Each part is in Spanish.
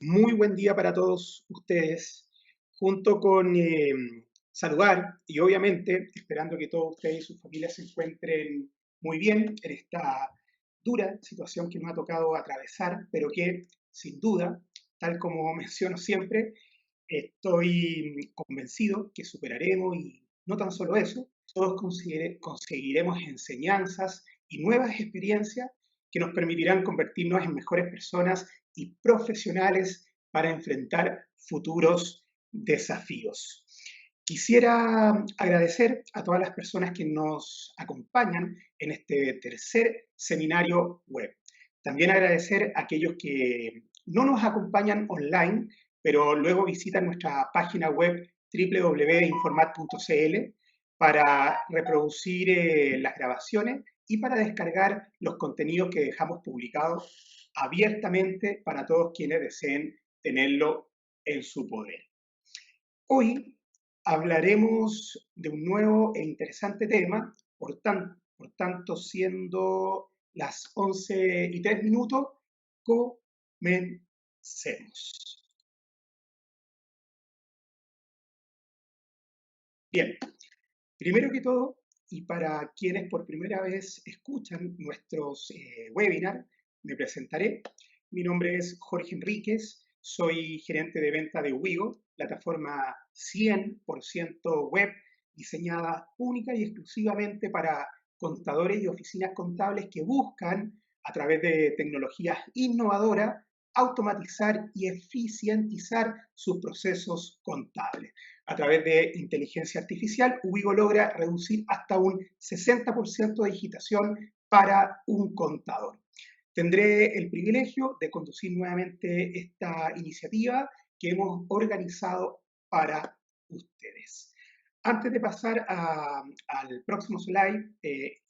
Muy buen día para todos ustedes, junto con saludar y obviamente esperando que todos ustedes y sus familias se encuentren muy bien en esta dura situación que nos ha tocado atravesar, pero que sin duda, tal como menciono siempre, estoy convencido que superaremos y no tan solo eso, todos conseguiremos enseñanzas y nuevas experiencias que nos permitirán convertirnos en mejores personas y profesionales para enfrentar futuros desafíos. Quisiera agradecer a todas las personas que nos acompañan en este tercer seminario web. También agradecer a aquellos que no nos acompañan online, pero luego visitan nuestra página web www.informat.cl para reproducir las grabaciones y para descargar los contenidos que dejamos publicados abiertamente para todos quienes deseen tenerlo en su poder. Hoy hablaremos de un nuevo e interesante tema, por tanto siendo las 11:03, comencemos. Bien, primero que todo, y para quienes por primera vez escuchan nuestros webinars, me presentaré. Mi nombre es Jorge Enríquez, soy gerente de venta de Wigo, plataforma 100% web diseñada única y exclusivamente para contadores y oficinas contables que buscan, a través de tecnologías innovadoras, automatizar y eficientizar sus procesos contables. A través de inteligencia artificial, Ubigo logra reducir hasta un 60% de digitación para un contador. Tendré el privilegio de conducir nuevamente esta iniciativa que hemos organizado para ustedes. Antes de pasar al próximo slide e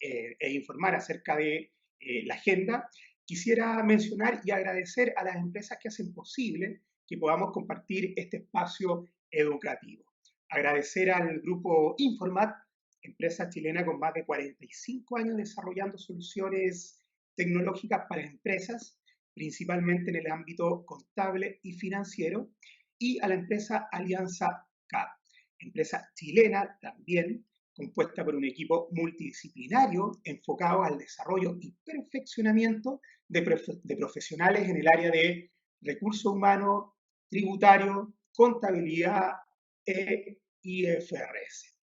informar acerca de la agenda, quisiera mencionar y agradecer a las empresas que hacen posible que podamos compartir este espacio educativo. Agradecer al grupo Informat, empresa chilena con más de 45 años desarrollando soluciones tecnológicas para empresas, principalmente en el ámbito contable y financiero, y a la empresa Alianza CAP, empresa chilena también, compuesta por un equipo multidisciplinario enfocado al desarrollo y perfeccionamiento de profesionales en el área de recursos humanos, tributario, contabilidad e IFRS.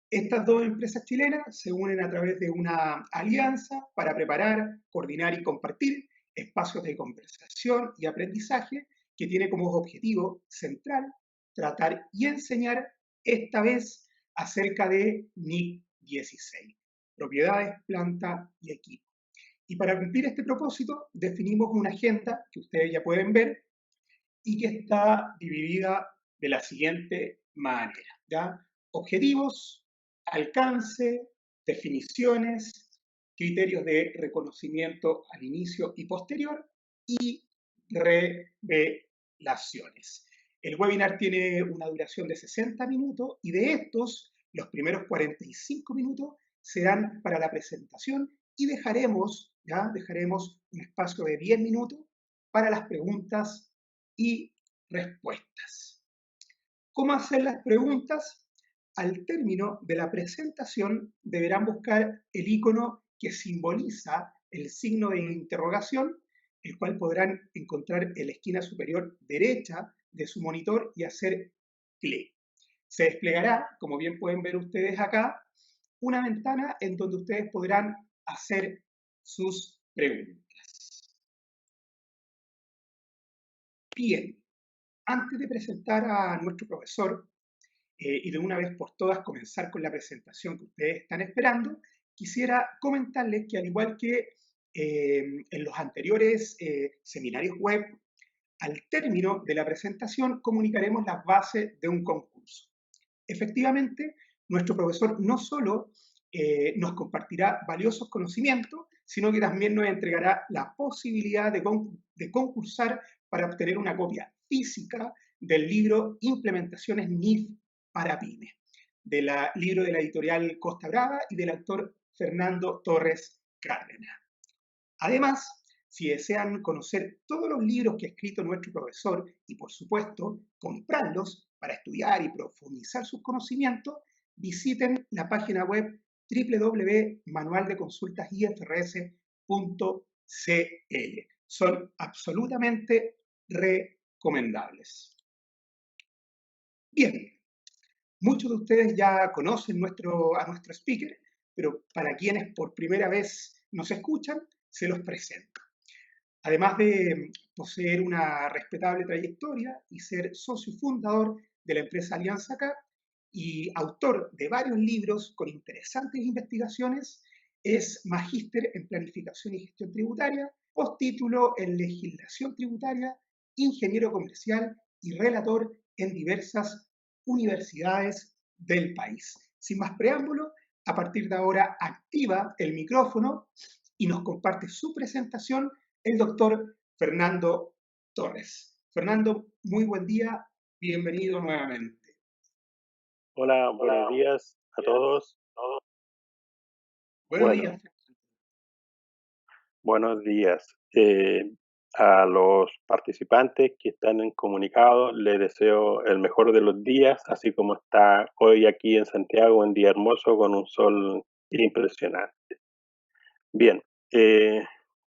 Estas dos empresas chilenas se unen a través de una alianza para preparar, coordinar y compartir espacios de conversación y aprendizaje que tiene como objetivo central tratar y enseñar esta vez acerca de NIC 16, propiedades, planta y equipo. Y para cumplir este propósito definimos una agenda que ustedes ya pueden ver y que está dividida de la siguiente manera, ¿ya? Objetivos, alcance, definiciones, criterios de reconocimiento al inicio y posterior y revelaciones. El webinar tiene una duración de 60 minutos y de estos, los primeros 45 minutos serán para la presentación y dejaremos un espacio de 10 minutos para las preguntas y respuestas. ¿Cómo hacer las preguntas? Al término de la presentación deberán buscar el icono que simboliza el signo de interrogación, el cual podrán encontrar en la esquina superior derecha de su monitor y hacer clic. Se desplegará, como bien pueden ver ustedes acá, una ventana en donde ustedes podrán hacer sus preguntas. Bien, antes de presentar a nuestro profesor y de una vez por todas comenzar con la presentación que ustedes están esperando, quisiera comentarles que al igual que en los anteriores seminarios web, al término de la presentación comunicaremos las bases de un concurso. Efectivamente, nuestro profesor no solo nos compartirá valiosos conocimientos, sino que también nos entregará la posibilidad de concursar para obtener una copia física del libro Implementaciones NIF para PYME, del libro de la editorial Costa Brava y del autor Fernando Torres Cárdenas. Además, Si desean conocer todos los libros que ha escrito nuestro profesor y, por supuesto, comprarlos para estudiar y profundizar sus conocimientos, visiten la página web www.manualdeconsultasifrs.cl. Son absolutamente recomendables. Bien, muchos de ustedes ya conocen a nuestro speaker, pero para quienes por primera vez nos escuchan, se los presento. Además de poseer una respetable trayectoria y ser socio fundador de la empresa Alianza K y autor de varios libros con interesantes investigaciones, es magíster en planificación y gestión tributaria, postítulo en legislación tributaria, ingeniero comercial y relator en diversas universidades del país. Sin más preámbulo, a partir de ahora activa el micrófono y nos comparte su presentación el doctor Fernando Torres. Fernando, muy buen día, bienvenido nuevamente. Hola, buenos días a todos. Buenos Bueno, días. buenos días. A los participantes que están en comunicado les deseo el mejor de los días, así como está hoy aquí en Santiago, un día hermoso con un sol impresionante. Bien,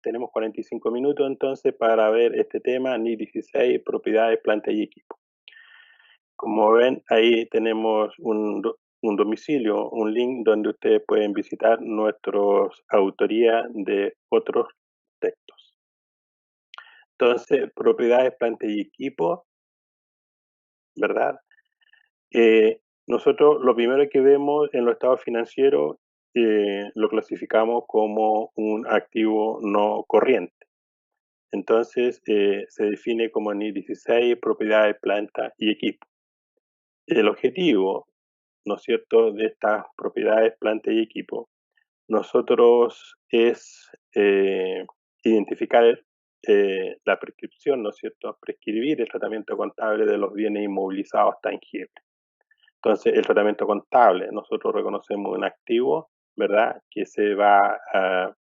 tenemos 45 minutos entonces para ver este tema, NIS 16, propiedades, planta y equipo. Como ven, ahí tenemos un domicilio, un link donde ustedes pueden visitar nuestras autorías de otros textos. Entonces, propiedades, planta y equipo, ¿verdad? Nosotros lo primero que vemos en los estados financieros lo clasificamos como un activo no corriente. Entonces, se define como NIS 16, propiedades, planta y equipo. El objetivo, ¿no es cierto?, de estas propiedades, planta y equipo, nosotros es identificar la prescripción, ¿no es cierto?, prescribir el tratamiento contable de los bienes inmovilizados tangibles. Entonces, el tratamiento contable, nosotros reconocemos un activo, ¿verdad?, que se va a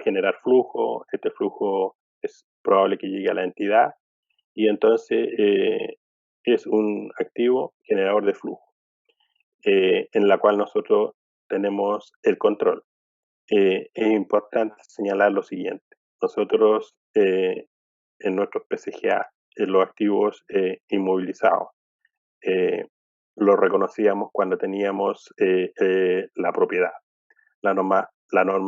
generar flujo, este flujo es probable que llegue a la entidad y entonces es un activo generador de flujo. En la cual nosotros tenemos el control. Es importante señalar lo siguiente. Nosotros en nuestros PCGA, en los activos inmovilizados, lo reconocíamos cuando teníamos la propiedad. La norma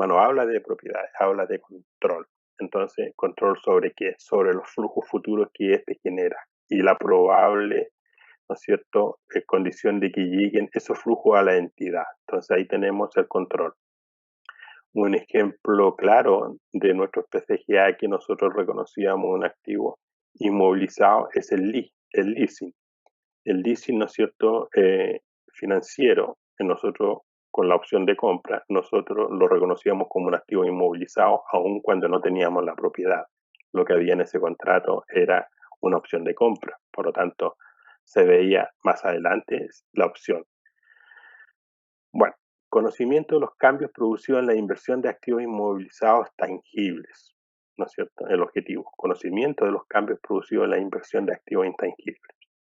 no habla de propiedades, habla de control. Entonces, control sobre qué? Sobre los flujos futuros que éste genera y la probable, ¿no es cierto?, condición de que lleguen esos flujos a la entidad. Entonces ahí tenemos el control. Un ejemplo claro de nuestros PCGA que nosotros reconocíamos un activo inmovilizado es el leasing. El leasing, ¿no es cierto?, financiero, que nosotros con la opción de compra, nosotros lo reconocíamos como un activo inmovilizado aun cuando no teníamos la propiedad. Lo que había en ese contrato era una opción de compra, por lo tanto, se veía más adelante la opción. Bueno, conocimiento de los cambios producidos en la inversión de activos inmovilizados tangibles, ¿no es cierto? El objetivo, conocimiento de los cambios producidos en la inversión de activos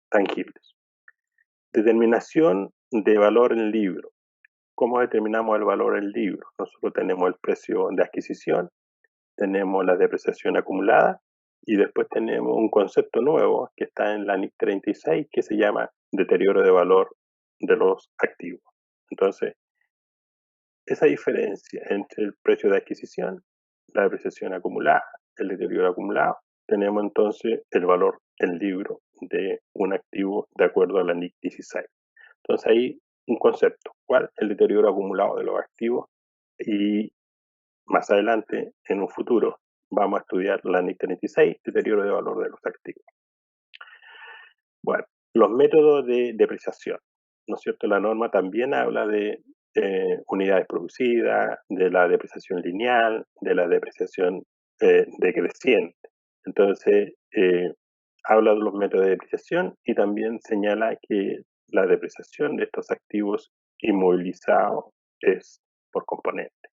tangibles. Determinación de valor en libro. ¿Cómo determinamos el valor en libro? Nosotros tenemos el precio de adquisición, tenemos la depreciación acumulada y después tenemos un concepto nuevo que está en la NIC 36 que se llama deterioro de valor de los activos. Entonces, esa diferencia entre el precio de adquisición, la depreciación acumulada, el deterioro acumulado, tenemos entonces el valor en libro de un activo de acuerdo a la NIC 16. Entonces ahí un concepto, ¿cuál? El deterioro acumulado de los activos y más adelante, en un futuro, vamos a estudiar la NIC 36, deterioro de valor de los activos. Bueno, los métodos de depreciación, ¿no es cierto? La norma también habla de unidades producidas, de la depreciación lineal, de la depreciación decreciente. Entonces, habla de los métodos de depreciación y también señala que la depreciación de estos activos inmovilizados es por componente.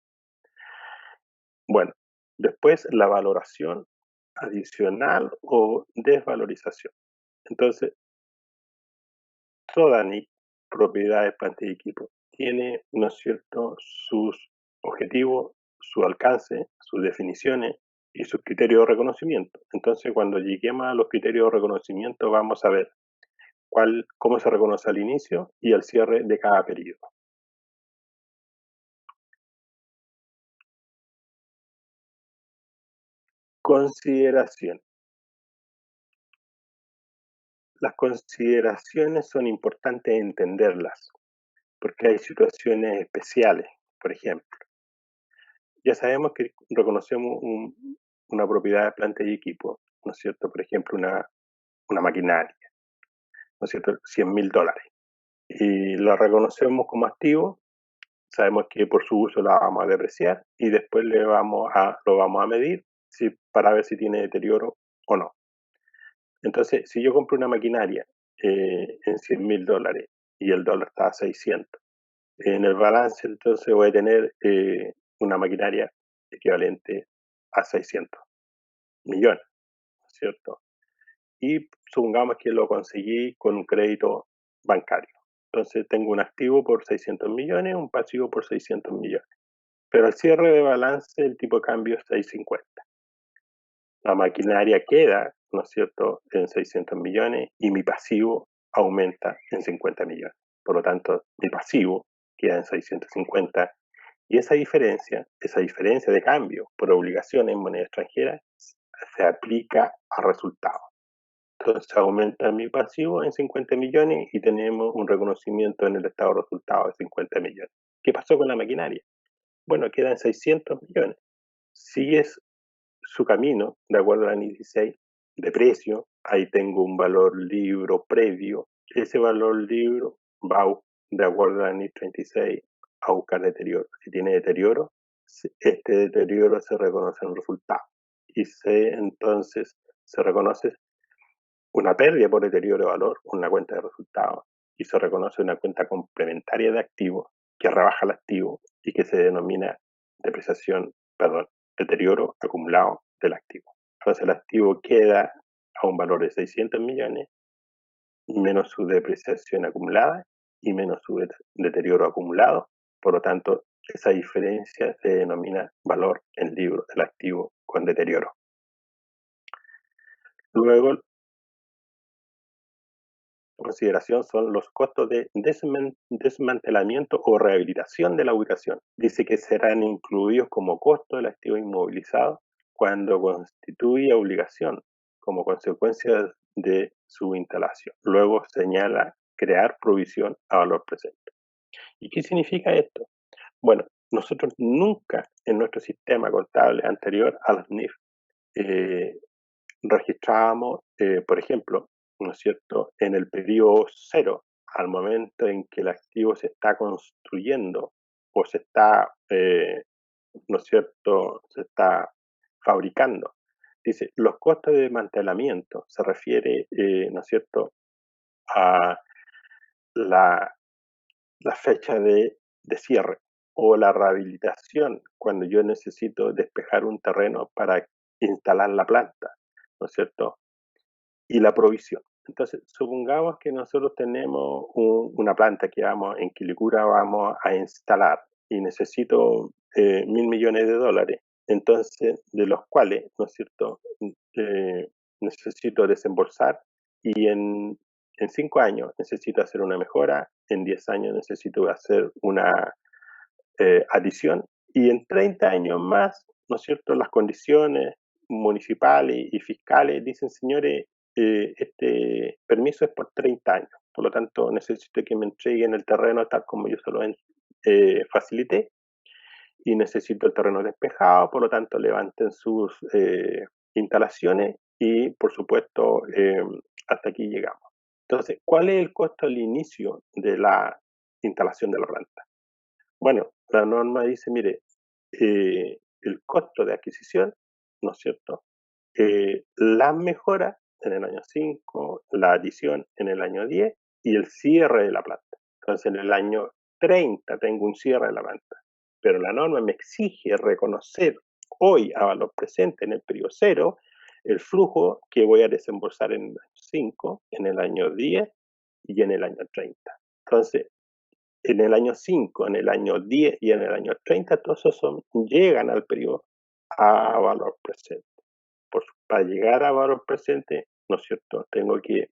Bueno, Después, la valoración adicional o desvalorización. Entonces, toda propiedad de planta y equipo tiene, ¿no es cierto?, sus objetivos, su alcance, sus definiciones y sus criterios de reconocimiento. Entonces, cuando lleguemos a los criterios de reconocimiento, vamos a ver cómo se reconoce al inicio y al cierre de cada periodo. Consideración. Las consideraciones son importantes entenderlas, porque hay situaciones especiales. Por ejemplo, ya sabemos que reconocemos una propiedad de planta y equipo, ¿no es cierto? Por ejemplo, una maquinaria, ¿no es cierto? $100.000. Y la reconocemos como activo, sabemos que por su uso la vamos a depreciar y después lo vamos a medir para ver si tiene deterioro o no. Entonces, si yo compro una maquinaria en $100.000 y el dólar está a 600, en el balance entonces voy a tener una maquinaria equivalente a 600 millones, ¿cierto? Y supongamos que lo conseguí con un crédito bancario. Entonces tengo un activo por 600 millones, un pasivo por 600 millones. Pero al cierre de balance el tipo de cambio es 6.50. La maquinaria queda, ¿no es cierto?, en 600 millones y mi pasivo aumenta en 50 millones. Por lo tanto, mi pasivo queda en 650 y esa diferencia de cambio por obligaciones en moneda extranjera se aplica al resultado. Entonces aumenta mi pasivo en 50 millones y tenemos un reconocimiento en el estado de resultado de 50 millones. ¿Qué pasó con la maquinaria? Bueno, queda en 600 millones. Sigues su camino de acuerdo al análisis 16 de precio. Ahí tengo un valor libro previo. Ese valor libro va de acuerdo al análisis 36 a buscar deterioro. Si tiene deterioro, este deterioro se reconoce en el resultado. Y entonces se reconoce una pérdida por deterioro de valor, una cuenta de resultados, y se reconoce una cuenta complementaria de activos que rebaja el activo y que se denomina deterioro acumulado del activo. Entonces el activo queda a un valor de 600 millones menos su depreciación acumulada y menos su deterioro acumulado. Por lo tanto, esa diferencia se denomina valor en libro del activo con deterioro. Luego, consideración son los costos de desmantelamiento o rehabilitación de la ubicación. Dice que serán incluidos como costo del activo inmovilizado cuando constituye obligación como consecuencia de su instalación. Luego señala crear provisión a valor presente. ¿Y qué significa esto? Bueno, nosotros nunca en nuestro sistema contable anterior a las NIF registrábamos, por ejemplo, ¿no es cierto?, en el periodo cero, al momento en que el activo se está construyendo o se está, ¿no es cierto?, se está fabricando. Dice, los costos de desmantelamiento se refiere, ¿no es cierto?, a la fecha de cierre o la rehabilitación cuando yo necesito despejar un terreno para instalar la planta, ¿no es cierto? Y la provisión. Entonces, supongamos que nosotros tenemos una planta en Quilicura vamos a instalar y necesito $1.000 millones. Entonces, de los cuales, ¿no es cierto?, necesito desembolsar y en 5 años necesito hacer una mejora, en 10 años necesito hacer una adición y en 30 años más, ¿no es cierto?, las condiciones municipales y fiscales dicen, señores, este permiso es por 30 años, por lo tanto necesito que me entreguen el terreno tal como yo se lo facilité y necesito el terreno despejado, por lo tanto levanten sus instalaciones y por supuesto hasta aquí llegamos. Entonces, ¿cuál es el costo al inicio de la instalación de la planta? Bueno, la norma dice, mire, el costo de adquisición, ¿no es cierto? Las mejoras en el año 5, la adición en el año 10 y el cierre de la planta. Entonces, en el año 30 tengo un cierre de la planta, pero la norma me exige reconocer hoy a valor presente en el periodo 0 el flujo que voy a desembolsar en el año 5, en el año 10 y en el año 30. Entonces, en el año 5, en el año 10 y en el año 30, todos esos llegan al periodo a valor presente. Para llegar a valor presente, ¿no es cierto? Tengo que,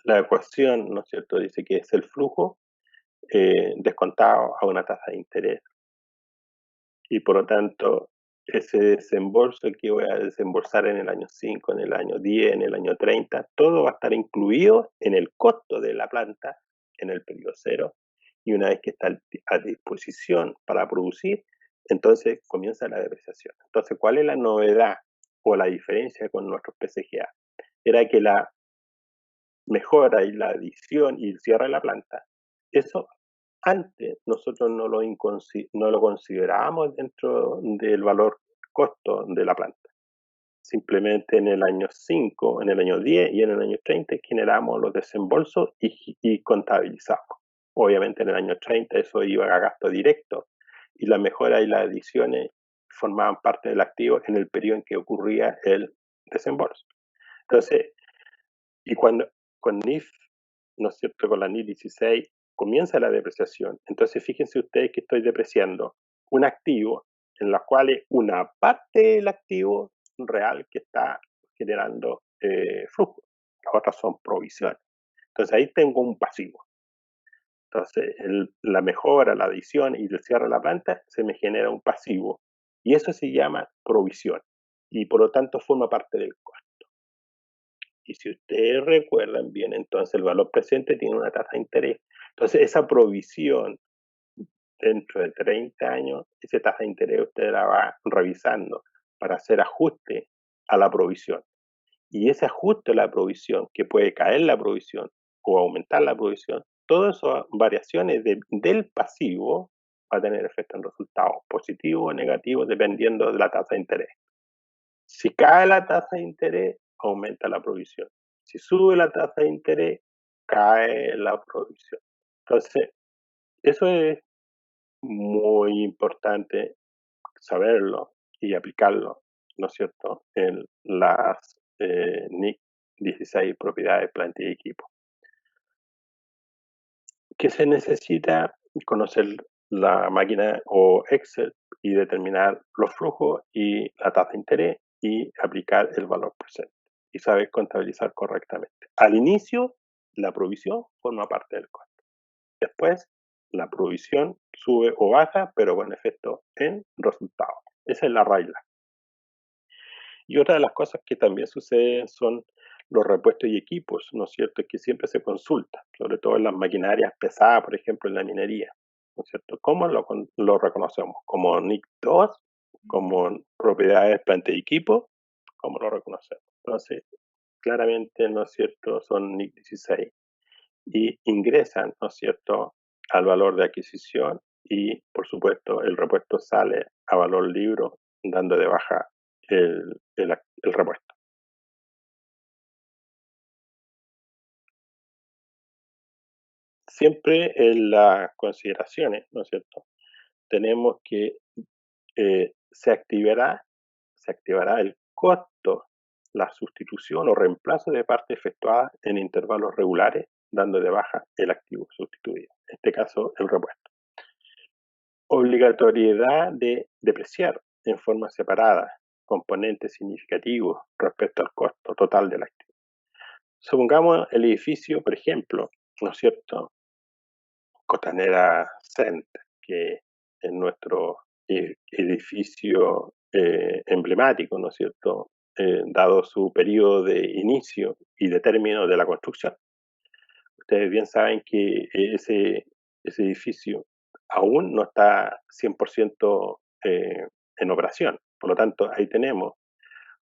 la ecuación, ¿no es cierto?, dice que es el flujo descontado a una tasa de interés. Y por lo tanto, ese desembolso que voy a desembolsar en el año 5, en el año 10, en el año 30, todo va a estar incluido en el costo de la planta en el periodo 0. Y una vez que está a disposición para producir, entonces comienza la depreciación. Entonces, ¿cuál es la novedad o la diferencia con nuestros PCGA? Era que la mejora y la adición y el cierre de la planta, eso antes nosotros no lo considerábamos dentro del valor costo de la planta. Simplemente en el año 5, en el año 10 y en el año 30 generamos los desembolsos y contabilizamos. Obviamente en el año 30 eso iba a gasto directo y la mejora y las adiciones formaban parte del activo en el periodo en que ocurría el desembolso. Entonces, y cuando con NIF, ¿no es cierto?, con la NIF 16 comienza la depreciación. Entonces, fíjense ustedes que estoy depreciando un activo en la cual una parte del activo real que está generando flujo. Las otras son provisiones. Entonces, ahí tengo un pasivo. Entonces, la mejora, la adición y el cierre de la planta se me genera un pasivo. Y eso se llama provisión. Y por lo tanto forma parte del costo. Y si ustedes recuerdan bien, entonces el valor presente tiene una tasa de interés. Entonces, esa provisión dentro de 30 años, esa tasa de interés usted la va revisando para hacer ajuste a la provisión. Y ese ajuste a la provisión, que puede caer la provisión o aumentar la provisión, todas esas variaciones del pasivo va a tener efecto en resultados positivos o negativos dependiendo de la tasa de interés. Si cae la tasa de interés, aumenta la provisión. Si sube la tasa de interés, cae la provisión. Entonces, eso es muy importante saberlo y aplicarlo, ¿no es cierto?, en las NIC 16 propiedades, planta y equipo. ¿Qué se necesita? Conocer la máquina o Excel y determinar los flujos y la tasa de interés y aplicar el valor presente y saber contabilizar correctamente. Al inicio, la provisión forma parte del costo. Después, la provisión sube o baja, pero con efecto en resultados. Esa es la regla. Y otra de las cosas que también suceden son los repuestos y equipos, ¿no es cierto?, que siempre se consulta, sobre todo en las maquinarias pesadas, por ejemplo, en la minería, ¿no es cierto? ¿Cómo lo reconocemos? ¿Como NIC 2? ¿Como propiedades, planta y equipo? ¿Cómo lo reconocemos? Entonces, claramente, ¿no es cierto?, son NIC 16 y ingresan, ¿no es cierto?, al valor de adquisición y, por supuesto, el repuesto sale a valor libro, dando de baja el repuesto. Siempre en las consideraciones, ¿no es cierto?, tenemos que se activará el costo, la sustitución o reemplazo de parte efectuada en intervalos regulares, dando de baja el activo sustituido, en este caso el repuesto. Obligatoriedad de depreciar en forma separada componentes significativos respecto al costo total del activo. Supongamos el edificio, por ejemplo, ¿no es cierto?, Costanera Center, que es nuestro edificio emblemático, ¿no es cierto?, dado su periodo de inicio y de término de la construcción. Ustedes bien saben que ese edificio aún no está 100% en operación. Por lo tanto, ahí tenemos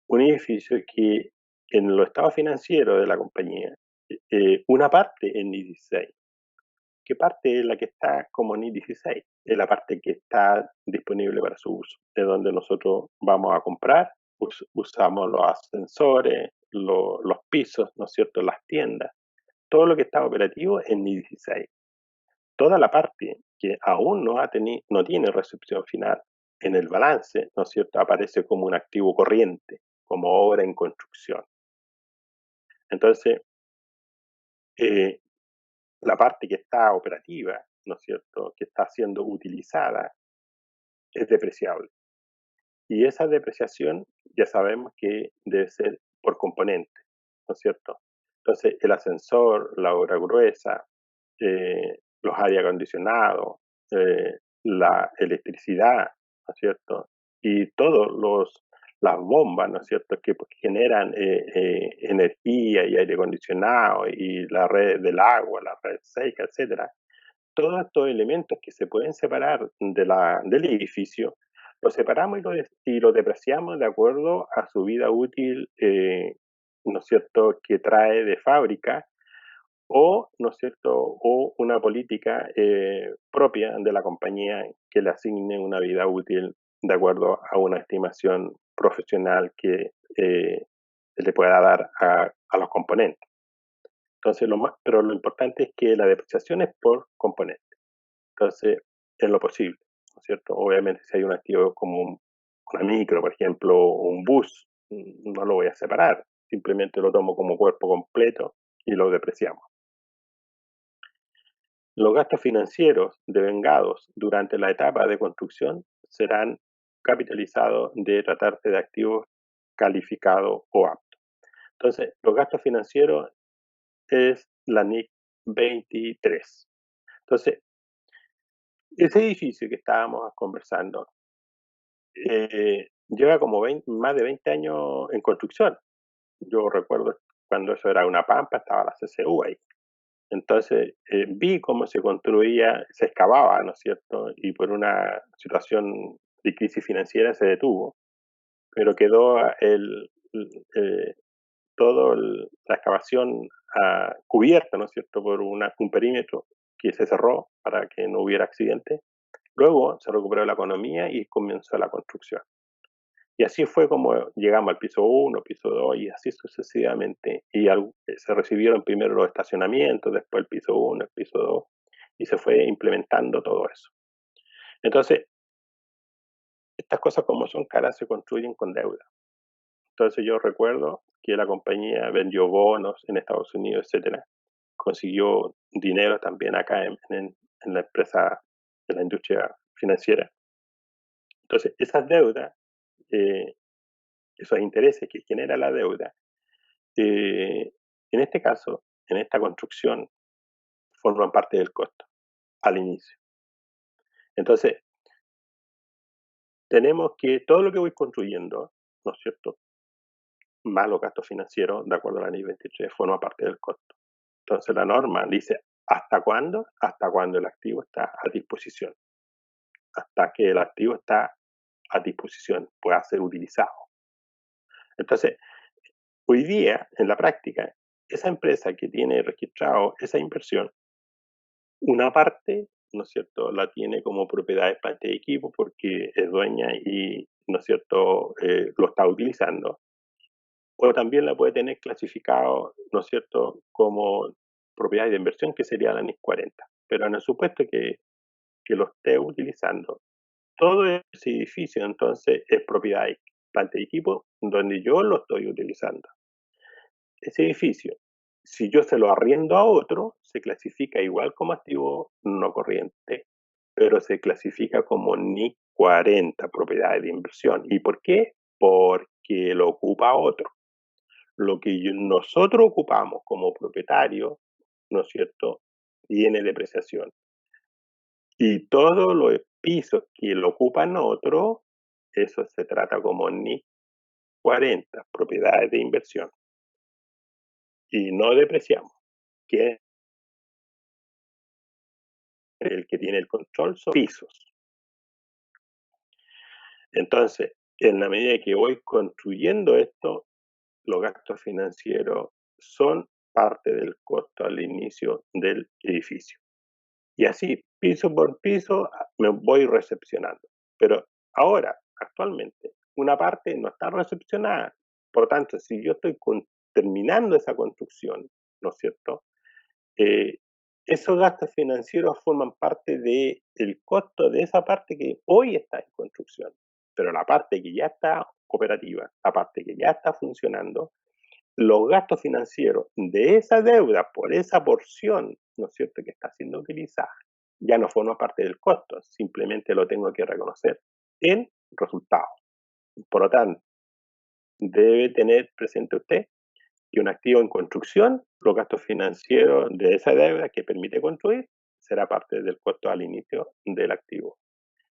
un edificio que en los estados financieros de la compañía, una parte en NIF 16. ¿Qué parte es la que está como NIF 16? Es la parte que está disponible para su uso, de donde nosotros vamos a comprar, usamos los ascensores, los pisos, ¿no es cierto?, las tiendas. Todo lo que está operativo es NIF 16. Toda la parte que aún no tiene recepción final en el balance, ¿no es cierto?, aparece como un activo corriente, como obra en construcción. Entonces, la parte que está operativa, ¿no es cierto?, que está siendo utilizada, es depreciable. Y esa depreciación ya sabemos que debe ser por componente, ¿no es cierto? Entonces, el ascensor, la obra gruesa, los aire acondicionados, la electricidad, ¿no es cierto? Y todos las bombas, ¿no es cierto?, que generan energía y aire acondicionado y la red del agua, la red seca, etcétera. Todos estos elementos que se pueden separar del edificio, los separamos y lo depreciamos de acuerdo a su vida útil, ¿no es cierto?, que trae de fábrica, o, ¿no es cierto?, o una política propia de la compañía que le asigne una vida útil de acuerdo a una estimación profesional que le pueda dar a los componentes. Entonces, pero lo importante es que la depreciación es por componente. Entonces, en lo posible, ¿no es cierto? Obviamente, si hay un activo como una micro, por ejemplo, o un bus, no lo voy a separar, simplemente lo tomo como cuerpo completo y lo depreciamos. Los gastos financieros devengados durante la etapa de construcción serán capitalizados de tratarse de activos calificados o aptos. Entonces, los gastos financieros es la NIC 23. Entonces, ese edificio que estábamos conversando lleva como más de 20 años en construcción. Yo recuerdo cuando eso era una pampa, estaba la CCU ahí. Entonces, vi cómo se construía, se excavaba, ¿no es cierto? Y por una situación de crisis financiera se detuvo, pero quedó eh, toda la excavación cubierta, ¿no es cierto?, por un perímetro que se cerró para que no hubiera accidentes. Luego se recuperó la economía y comenzó la construcción. Y así fue como llegamos al piso 1, piso 2 y así sucesivamente. Y se recibieron primero los estacionamientos, después el piso 1, el piso 2, y se fue implementando todo eso. Entonces, estas cosas como son caras se construyen con deuda. Entonces yo recuerdo que la compañía vendió bonos en Estados Unidos, etcétera. Consiguió dinero también acá en la empresa de la industria financiera. Entonces, esas deudas, eh, esos intereses que genera la deuda, en este caso, en esta construcción, forman parte del costo al inicio. Entonces, tenemos que todo lo que voy construyendo, ¿no es cierto?, más los gastos financieros, de acuerdo a la ley 23, forma parte del costo. Entonces, la norma dice, ¿hasta cuándo? Hasta cuando el activo está a disposición. Hasta que el activo está a disposición, pueda ser utilizado. Entonces, hoy día, en la práctica, esa empresa que tiene registrado esa inversión, una parte, ¿no es cierto?, la tiene como propiedad de planta y equipo porque es dueña y, ¿no es cierto?, lo está utilizando. O también la puede tener clasificado, ¿no es cierto?, como propiedad de inversión, que sería la NIS 40. Pero en el supuesto que lo esté utilizando, todo ese edificio entonces es propiedad de planta y equipo donde yo lo estoy utilizando. Ese edificio, si yo se lo arriendo a otro, se clasifica igual como activo no corriente, pero se clasifica como NIC 40, propiedades de inversión. ¿Y por qué? Porque lo ocupa otro. Lo que nosotros ocupamos como propietario, ¿no es cierto?, tiene depreciación. Y todos los pisos que lo ocupan otro, eso se trata como NIC 40, propiedades de inversión. Y no depreciamos, que es el que tiene el control son pisos. Entonces, en la medida que voy construyendo esto, los gastos financieros son parte del costo al inicio del edificio. Y así, piso por piso, me voy recepcionando. Pero ahora, actualmente, una parte no está recepcionada. Por tanto, si yo estoy terminando esa construcción, ¿no es cierto?, esos gastos financieros forman parte del costo de esa parte que hoy está en construcción, pero la parte que ya está operativa, la parte que ya está funcionando, los gastos financieros de esa deuda por esa porción, ¿no es cierto?, que está siendo utilizada, ya no forma parte del costo, simplemente lo tengo que reconocer en resultado. Por lo tanto, debe tener presente usted que un activo en construcción, los gastos financieros de esa deuda que permite construir, será parte del costo al inicio del activo.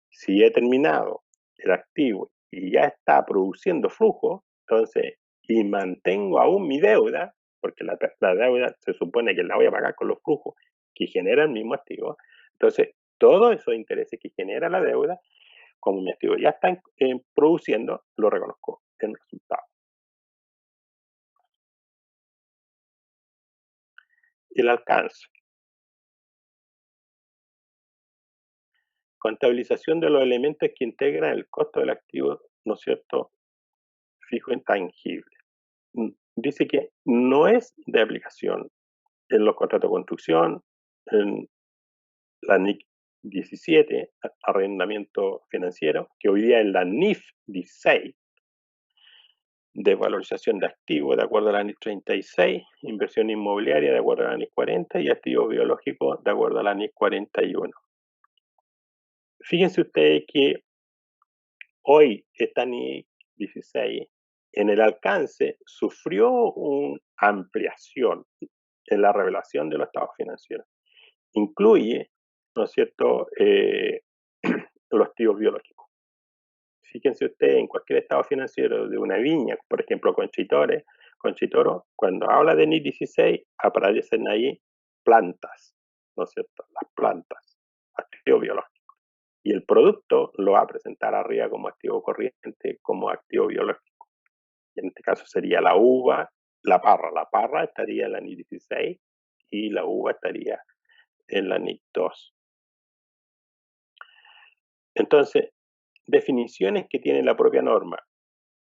Si he terminado el activo y ya está produciendo flujo, entonces, y mantengo aún mi deuda, porque la deuda se supone que la voy a pagar con los flujos que genera el mismo activo, entonces todos esos intereses que genera la deuda, como mi activo ya está produciendo, lo reconozco en resultado. El alcance. Contabilización de los elementos que integran el costo del activo, ¿no es cierto?, fijo intangible. Dice que no es de aplicación en los contratos de construcción, en la NIC 17, arrendamiento financiero, que hoy día es la NIF 16, de valorización de activos de acuerdo a la NIF 36, inversión inmobiliaria de acuerdo a la NIF 40 y activos biológicos de acuerdo a la NIF 41. Fíjense ustedes que hoy esta NIC 16 en el alcance sufrió una ampliación en la revelación de los estados financieros. Incluye, ¿no es cierto?, los activos biológicos. Fíjense ustedes, en cualquier estado financiero de una viña, por ejemplo, Conchitoro, cuando habla de NIC 16, aparecen ahí plantas, ¿no es cierto?, las plantas, activos biológicos. Y el producto lo va a presentar arriba como activo corriente, como activo biológico. En este caso sería la uva, la parra. La parra estaría en la NIC 16 y la uva estaría en la NIC 2. Entonces, definiciones que tiene la propia norma.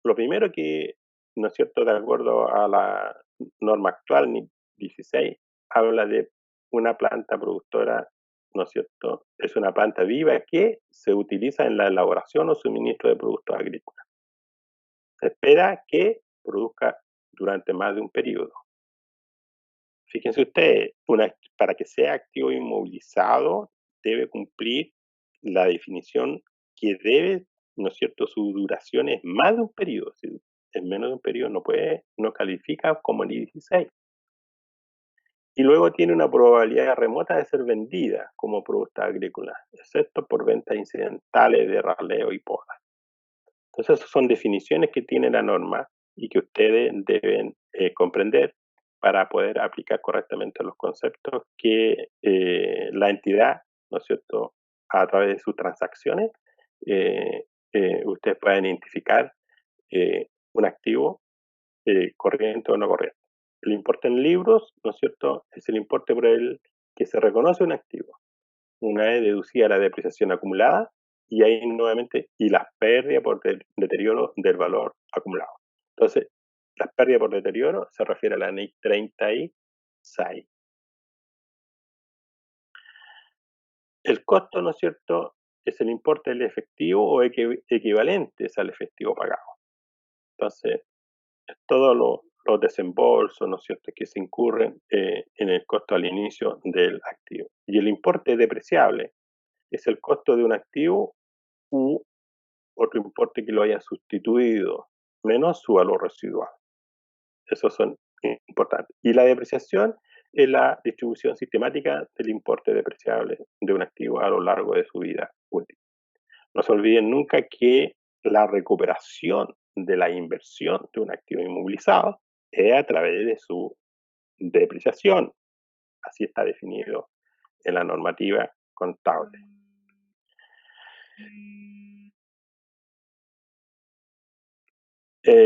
Lo primero que, ¿no es cierto?, de acuerdo a la norma actual, NIC 16, habla de una planta productora, ¿no es cierto?, es una planta viva que se utiliza en la elaboración o suministro de productos agrícolas. Se espera que produzca durante más de un periodo. Fíjense ustedes, para que sea activo inmovilizado, debe cumplir la definición que debe, ¿no es cierto?, su duración es más de un periodo. Si es menos de un periodo, no califica como el I-16. Y luego tiene una probabilidad remota de ser vendida como producto agrícola, excepto por ventas incidentales de raleo y poda. Entonces, esas son definiciones que tiene la norma y que ustedes deben comprender para poder aplicar correctamente los conceptos que la entidad, ¿no es cierto?, a través de sus transacciones, ustedes pueden identificar un activo corriente o no corriente. El importe en libros, ¿no es cierto?, es el importe por el que se reconoce un activo. Una vez deducida la depreciación acumulada, y ahí nuevamente, y las pérdidas por deterioro del valor acumulado. Entonces, las pérdidas por deterioro se refiere a la NIC 36. El costo, ¿no es cierto?, es el importe del efectivo o equivalentes al efectivo pagado. Entonces, todos los desembolsos, ¿no es cierto?, que se incurren en el costo al inicio del activo. Y el importe depreciable es el costo de un activo u otro importe que lo haya sustituido, menos su valor residual. Esos son importantes. Y la depreciación es la distribución sistemática del importe depreciable de un activo a lo largo de su vida útil. No se olviden nunca que la recuperación de la inversión de un activo inmovilizado es a través de su depreciación. Así está definido en la normativa contable.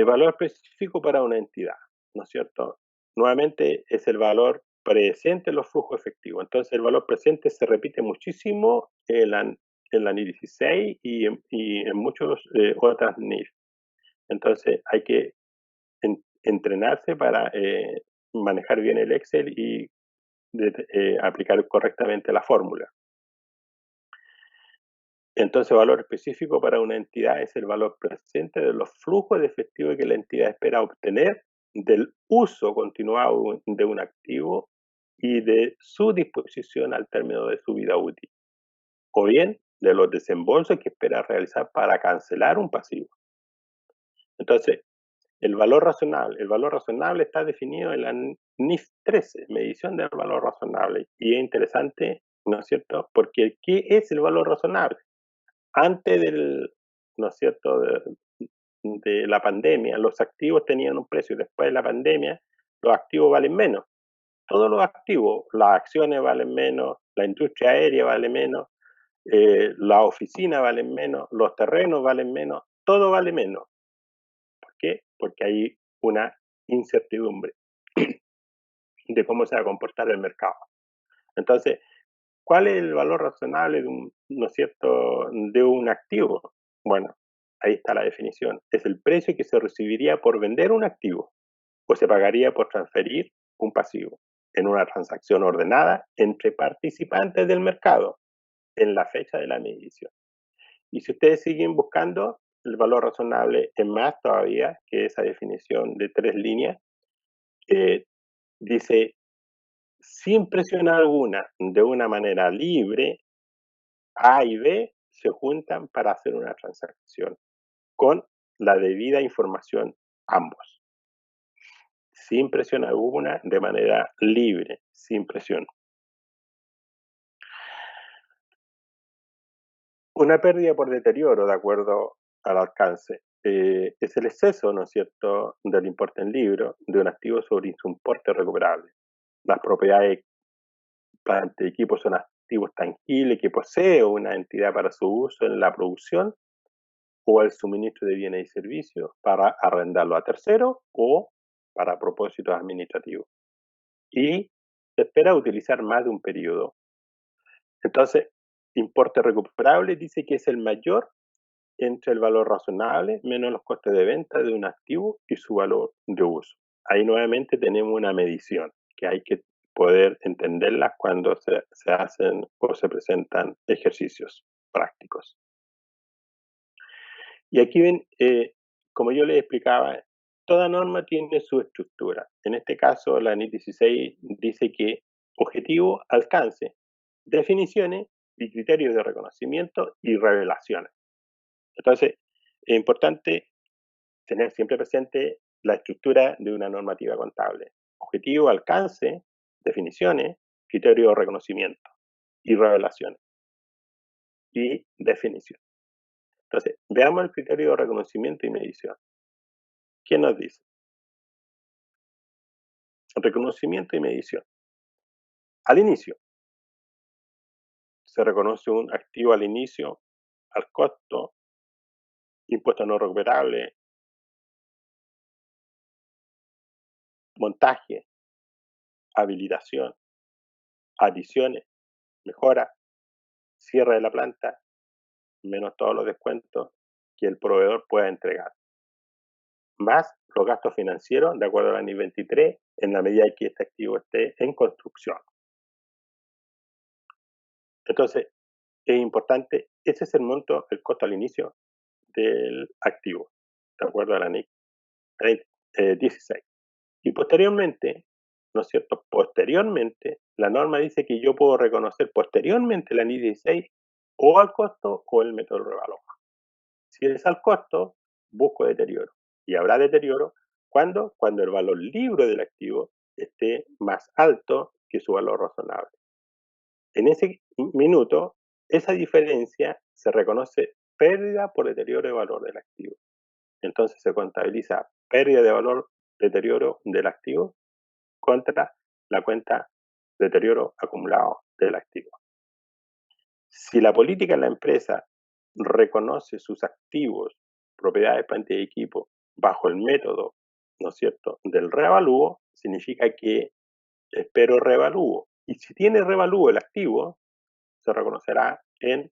Valor específico para una entidad, ¿no es cierto? Nuevamente es el valor presente en los flujos efectivos. Entonces el valor presente se repite muchísimo en la NIF 16 y en muchas otras NIF. Entonces hay que entrenarse para manejar bien el Excel y aplicar correctamente la fórmula. Entonces, valor específico para una entidad es el valor presente de los flujos de efectivo que la entidad espera obtener del uso continuado de un activo y de su disposición al término de su vida útil, o bien de los desembolsos que espera realizar para cancelar un pasivo. Entonces, el valor razonable está definido en la NIF 13, medición del valor razonable, y es interesante, ¿no es cierto? Porque ¿qué es el valor razonable? Antes del, ¿no es cierto?, de la pandemia, los activos tenían un precio, y después de la pandemia, los activos valen menos. Todos los activos, las acciones valen menos, la industria aérea vale menos, las oficinas valen menos, los terrenos valen menos, todo vale menos. ¿Por qué? Porque hay una incertidumbre de cómo se va a comportar el mercado. Entonces, ¿cuál es el valor razonable de un, ¿no es cierto?, de un activo? Bueno, ahí está la definición. Es el precio que se recibiría por vender un activo o se pagaría por transferir un pasivo en una transacción ordenada entre participantes del mercado en la fecha de la medición. Y si ustedes siguen buscando, el valor razonable es más todavía que esa definición de 3 líneas. Dice, sin presión alguna, de una manera libre, A y B se juntan para hacer una transacción con la debida información ambos. Sin presión alguna, de manera libre, sin presión. Una pérdida por deterioro, de acuerdo al alcance, es el exceso, ¿no es cierto?, del importe en libro de un activo sobre su importe recuperable. Las propiedades, plantas y equipos son activos tangibles que posee una entidad para su uso en la producción o el suministro de bienes y servicios, para arrendarlo a terceros o para propósitos administrativos. Y se espera utilizar más de un periodo. Entonces, importe recuperable dice que es el mayor entre el valor razonable menos los costes de venta de un activo y su valor de uso. Ahí nuevamente tenemos una medición que hay que poder entenderla cuando se hacen o se presentan ejercicios prácticos. Y aquí ven, como yo les explicaba, toda norma tiene su estructura. En este caso, la NIS 16 dice que objetivo, alcance, definiciones y criterios de reconocimiento y revelaciones. Entonces, es importante tener siempre presente la estructura de una normativa contable. Objetivo, alcance, definiciones, criterio de reconocimiento y revelaciones y definición. Entonces, veamos el criterio de reconocimiento y medición. ¿Qué nos dice? Reconocimiento y medición. Al inicio, se reconoce un activo al inicio, al costo, impuesto no recuperable, montaje, habilitación, adiciones, mejora, cierre de la planta, menos todos los descuentos que el proveedor pueda entregar, más los gastos financieros de acuerdo a la NIS 23 en la medida que este activo esté en construcción. Entonces, es importante, ese es el monto, el costo al inicio del activo, de acuerdo a la NIS 16. Y posteriormente, ¿no es cierto? Posteriormente, la norma dice que yo puedo reconocer posteriormente la NIS 16 o al costo o el método de revalor. Si es al costo, busco deterioro. Y habrá deterioro cuando el valor libre del activo esté más alto que su valor razonable. En ese minuto, esa diferencia se reconoce pérdida por deterioro de valor del activo. Entonces se contabiliza pérdida de valor, deterioro del activo contra la cuenta deterioro acumulado del activo. Si la política de la empresa reconoce sus activos, propiedades, plantas y equipo bajo el método, ¿no es cierto?, del revalúo, significa que espero revalúo. Y si tiene revalúo el activo, se reconocerá en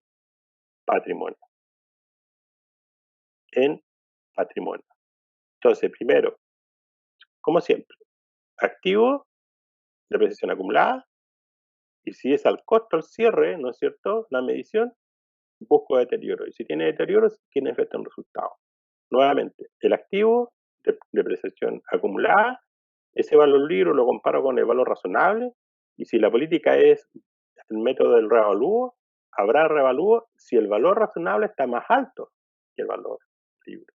patrimonio. En patrimonio. Entonces, primero, como siempre, activo, depreciación acumulada, Y si es al costo, al cierre, ¿no es cierto?, la medición, busco deterioro. Y si tiene deterioro, tiene efecto en resultado. Nuevamente, el activo, depreciación acumulada, ese valor libro lo comparo con el valor razonable, y si la política es el método del revalúo, habrá revalúo si el valor razonable está más alto que el valor libre.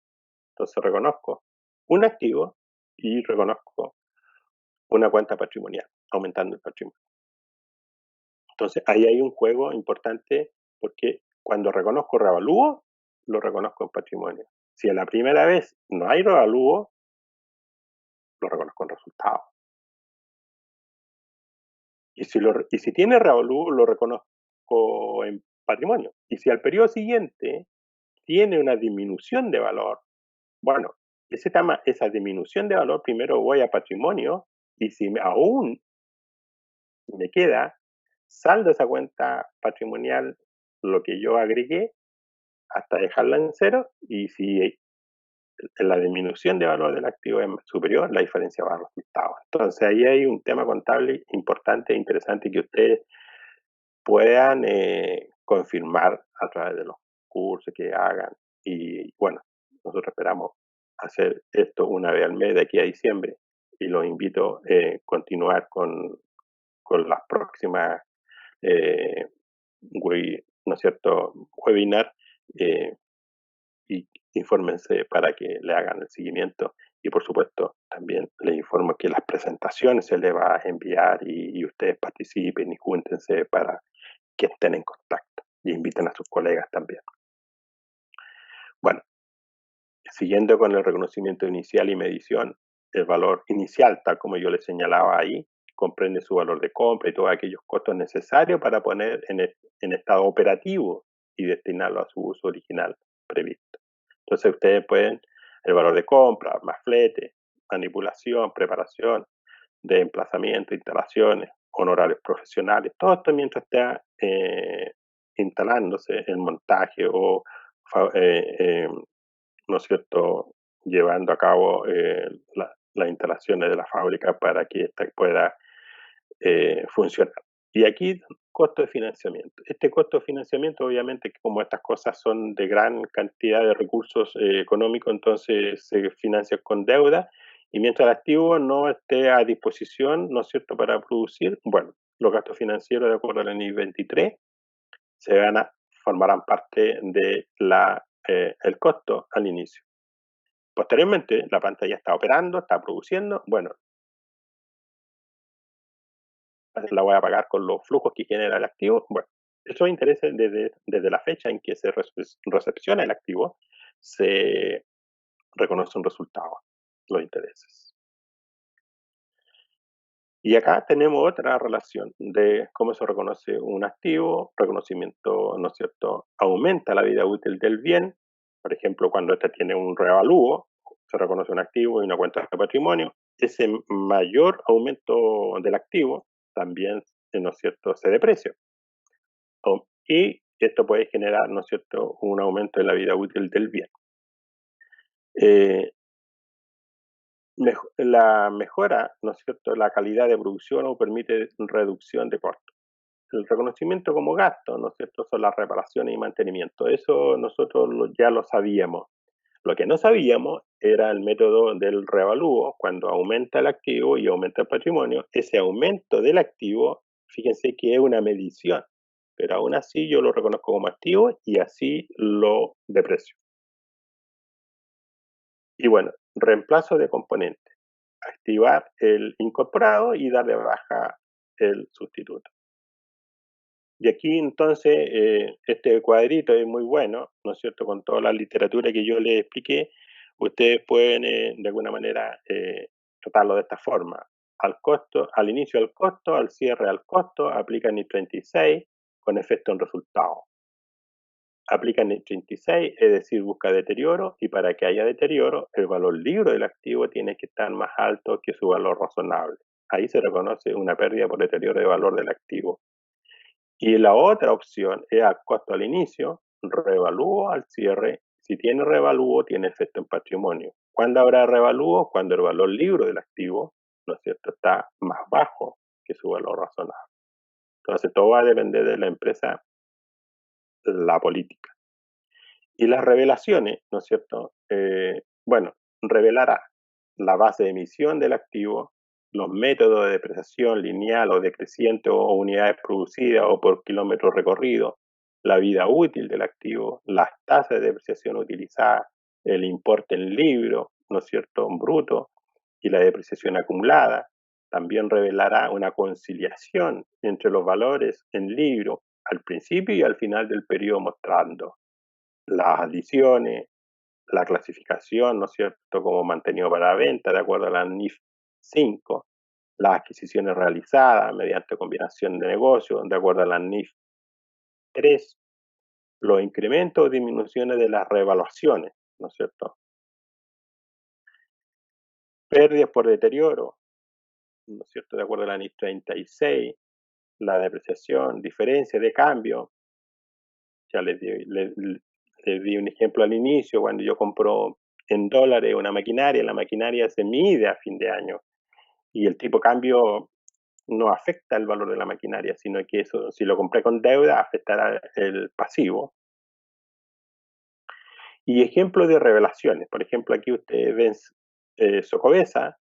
Entonces reconozco un activo y reconozco una cuenta patrimonial, aumentando el patrimonio. Entonces ahí hay un juego importante, porque cuando reconozco revalúo, lo reconozco en patrimonio. Si a la primera vez no hay revalúo, lo reconozco en resultado. Y si tiene revalúo, lo reconozco en patrimonio. Y si al periodo siguiente tiene una disminución de valor, bueno, esa disminución de valor, primero voy a patrimonio, y si aún me queda, saldo esa cuenta patrimonial lo que yo agregué hasta dejarla en cero, y si la disminución de valor del activo es superior, la diferencia va a resultado. Entonces ahí hay un tema contable importante e interesante que ustedes puedan confirmar a través de los cursos que hagan. Y bueno, nosotros esperamos hacer esto una vez al mes de aquí a diciembre, y los invito a continuar con las próximas ¿no es cierto?, webinar, y infórmense para que le hagan el seguimiento. Y por supuesto, también les informo que las presentaciones se les va a enviar, y ustedes participen y júntense para que estén en contacto, y inviten a sus colegas también. Bueno, siguiendo con el reconocimiento inicial y medición, el valor inicial, tal como yo les señalaba ahí, comprende su valor de compra y todos aquellos costos necesarios para poner en estado operativo y destinarlo a su uso original previsto. Entonces ustedes pueden, el valor de compra, más flete, manipulación, preparación de emplazamiento, instalaciones, honorarios profesionales, todo esto mientras está instalándose el montaje o ¿no es cierto?, llevando a cabo las instalaciones de la fábrica para que ésta pueda funcionar. Y aquí, costo de financiamiento. Este costo de financiamiento, obviamente, como estas cosas son de gran cantidad de recursos económicos, entonces se financia con deuda, y mientras el activo no esté a disposición, ¿no es cierto?, para producir, bueno, los gastos financieros, de acuerdo a la NI 23, formarán parte de el costo al inicio. Posteriormente, la planta ya está operando, está produciendo, bueno, la voy a pagar con los flujos que genera el activo. Bueno, esos intereses desde la fecha en que se recepciona el activo, se reconoce un resultado, los intereses. Y acá tenemos otra relación de cómo se reconoce un activo. Reconocimiento, ¿no es cierto?, aumenta la vida útil del bien. Por ejemplo, cuando este tiene un revalúo, se reconoce un activo y una cuenta de patrimonio. Ese mayor aumento del activo también, ¿no es cierto?, se deprecia. Y esto puede generar, ¿no es cierto?, un aumento de la vida útil del bien. La mejora, ¿no es cierto?, la calidad de producción o permite reducción de costos. El reconocimiento como gasto, ¿no es cierto?, son las reparaciones y mantenimiento. Eso nosotros ya lo sabíamos. Lo que no sabíamos era el método del revalúo. Cuando aumenta el activo y aumenta el patrimonio, ese aumento del activo, fíjense que es una medición, pero aún así yo lo reconozco como activo y así lo deprecio. Y bueno, reemplazo de componente. Activar el incorporado y dar de baja el sustituto. Y aquí entonces, este cuadrito es muy bueno, ¿no es cierto?, con toda la literatura que yo les expliqué. Ustedes pueden de alguna manera tratarlo de esta forma. Al inicio del costo, al cierre al costo, aplican el 36 con efecto en resultado. Aplican el 36, es decir, busca deterioro, y para que haya deterioro, el valor libre del activo tiene que estar más alto que su valor razonable. Ahí se reconoce una pérdida por deterioro de valor del activo. Y la otra opción es al costo al inicio, revalúo al cierre. Si tiene revalúo, tiene efecto en patrimonio. ¿Cuándo habrá revalúo? Cuando el valor libre del activo, ¿no es cierto?, está más bajo que su valor razonable. Entonces, todo va a depender de la empresa, la política. Y las revelaciones, ¿no es cierto? Bueno, revelará la base de emisión del activo, los métodos de depreciación lineal o decreciente o unidades producidas o por kilómetros recorridos, la vida útil del activo, las tasas de depreciación utilizadas, el importe en libro, ¿no es cierto?, bruto, y la depreciación acumulada. También revelará una conciliación entre los valores en libro al principio y al final del periodo, mostrando las adiciones, la clasificación, ¿no es cierto?, como mantenido para venta de acuerdo a la NIF 5, las adquisiciones realizadas mediante combinación de negocios de acuerdo a la NIF 3, los incrementos o disminuciones de las revaluaciones, ¿no es cierto?, pérdidas por deterioro, ¿no es cierto?, de acuerdo a la NIF 36, la depreciación, diferencia de cambio. Ya les di un ejemplo al inicio, cuando yo compro en dólares una maquinaria, la maquinaria se mide a fin de año y el tipo de cambio no afecta el valor de la maquinaria, sino que eso, si lo compré con deuda, afectará el pasivo. Y ejemplos de revelaciones, por ejemplo, aquí ustedes ven Socobesa,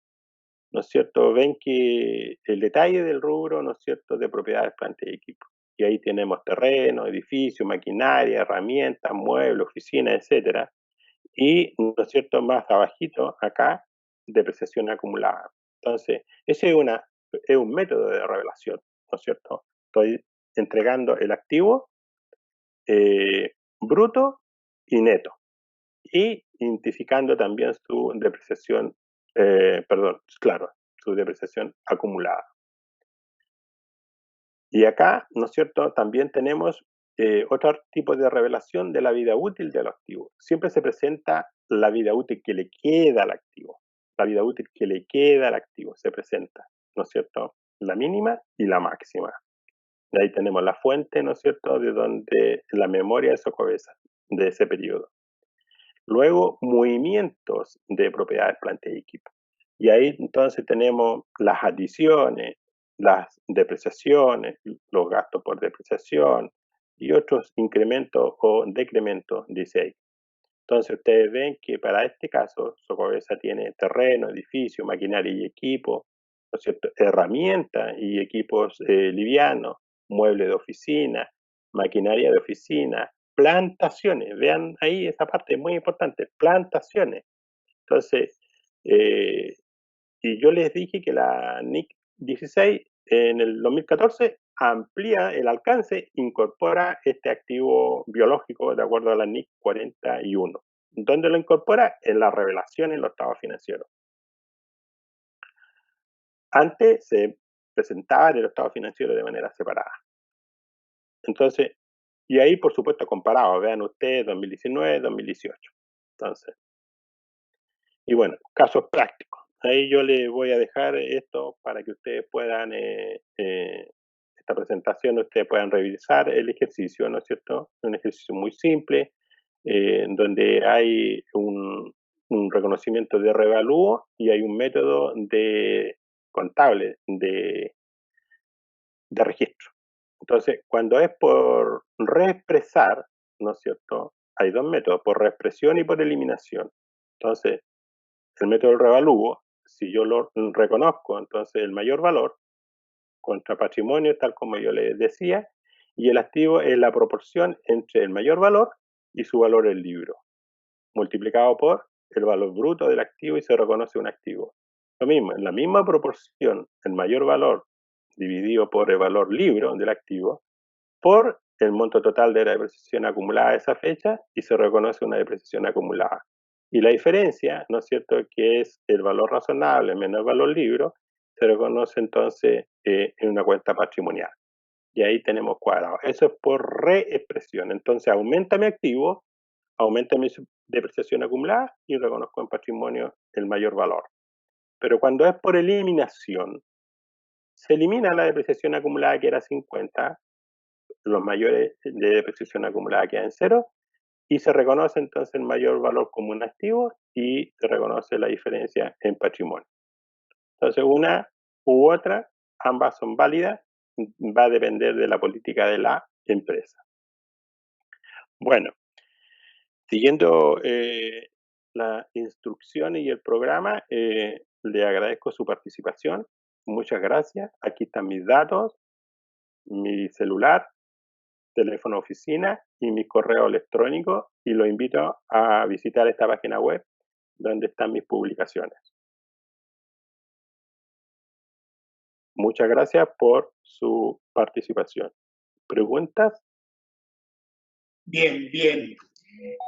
¿no es cierto? Ven que el detalle del rubro, ¿no es cierto?, de propiedades, plantas y equipos. Y ahí tenemos terreno, edificio, maquinaria, herramientas, muebles, oficinas, etcétera. Y, ¿no es cierto?, más abajito, acá, depreciación acumulada. Entonces, ese es un método de revelación, ¿no es cierto? Estoy entregando el activo bruto y neto, y identificando también su depreciación, perdón, claro, su depreciación acumulada. Y acá, ¿no es cierto?, también tenemos otro tipo de revelación de la vida útil del activo. Siempre se presenta la vida útil que le queda al activo. La vida útil que le queda al activo se presenta, ¿no es cierto?, la mínima y la máxima. Y ahí tenemos la fuente, ¿no es cierto?, de donde la memoria de Socobesa, de ese periodo. Luego, movimientos de propiedades, planta y equipo. Y ahí entonces tenemos las adiciones, las depreciaciones, los gastos por depreciación y otros incrementos o decrementos, dice ahí. Entonces ustedes ven que para este caso Socobesa tiene terreno, edificio, maquinaria y equipo, ¿no es cierto?, herramientas y equipos livianos, muebles de oficina, maquinaria de oficina, plantaciones. Vean ahí esa parte muy importante, plantaciones. Entonces, eh, y yo les dije que la NIC 16 en el 2014 amplía el alcance, incorpora este activo biológico de acuerdo a la NIC 41. ¿Dónde lo incorpora? En la revelación en los estados financieros. Antes se presentaba en el estado financiero de manera separada. Entonces, y ahí por supuesto comparado, vean ustedes 2019, 2018. Entonces, y bueno, casos prácticos. Ahí yo les voy a dejar esto para que ustedes puedan, esta presentación, ustedes puedan revisar el ejercicio, ¿no es cierto? Un ejercicio muy simple, donde hay un reconocimiento de revalúo y hay un método de contable de registro. Entonces, cuando es por reexpresar, ¿no es cierto? Hay dos métodos, por reexpresión y por eliminación. Entonces, el método del revalúo, si yo lo reconozco, entonces el mayor valor contra patrimonio, tal como yo les decía, y el activo es la proporción entre el mayor valor y su valor en libro, multiplicado por el valor bruto del activo y se reconoce un activo. Lo mismo, en la misma proporción, el mayor valor dividido por el valor libro del activo, por el monto total de la depreciación acumulada a esa fecha y se reconoce una depreciación acumulada. Y la diferencia, ¿no es cierto?, que es el valor razonable menos el valor libro, se reconoce entonces en una cuenta patrimonial. Y ahí tenemos cuadrado. Eso es por reexpresión. Entonces aumenta mi activo, aumenta mi depreciación acumulada y reconozco en patrimonio el mayor valor. Pero cuando es por eliminación, se elimina la depreciación acumulada que era 50, los mayores de depreciación acumulada quedan en cero y se reconoce entonces el mayor valor como un activo y se reconoce la diferencia en patrimonio. Entonces una u otra, ambas son válidas va a depender de la política de la empresa. Bueno, siguiendo las instrucciones y el programa, le agradezco su participación. Muchas gracias. Aquí están mis datos, mi celular, teléfono oficina y mi correo electrónico, y lo invito a visitar esta página web donde están mis publicaciones. Muchas gracias por su participación. ¿Preguntas? Bien, bien.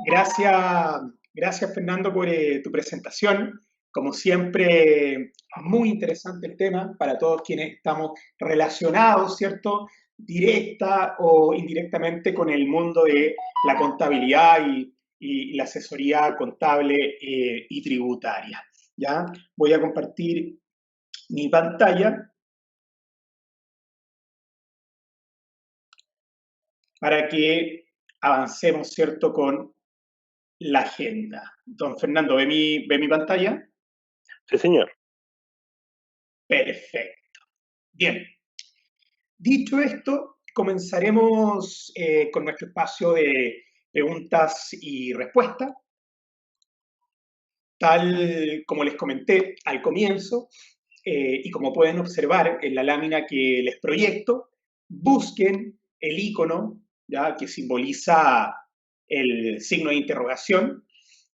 Gracias Fernando por tu presentación. Como siempre, muy interesante el tema para todos quienes estamos relacionados, ¿cierto? Directa o indirectamente con el mundo de la contabilidad y la asesoría contable y tributaria. ¿Ya? Voy a compartir mi pantalla para que avancemos, ¿cierto?, con la agenda. Don Fernando, ¿ve mi pantalla? Sí, señor. Perfecto. Bien. Dicho esto, comenzaremos con nuestro espacio de preguntas y respuestas. Tal como les comenté al comienzo, y como pueden observar en la lámina que les proyecto, busquen el icono, ¿ya?, que simboliza el signo de interrogación.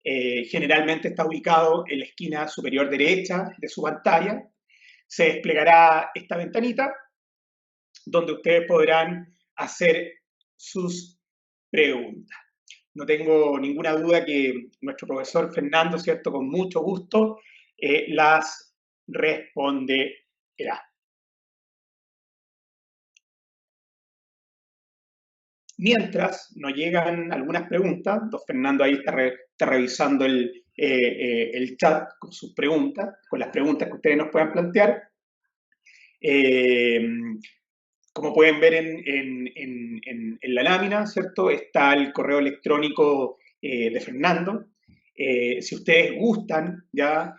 Generalmente está ubicado en la esquina superior derecha de su pantalla. Se desplegará esta ventanita donde ustedes podrán hacer sus preguntas. No tengo ninguna duda que nuestro profesor Fernando, ¿cierto?, con mucho gusto las responderá. Mientras nos llegan algunas preguntas, don Fernando ahí está revisando el chat con sus preguntas, con las preguntas que ustedes nos puedan plantear. Como pueden ver en la lámina, ¿cierto?, está el correo electrónico de Fernando. Si ustedes gustan, ya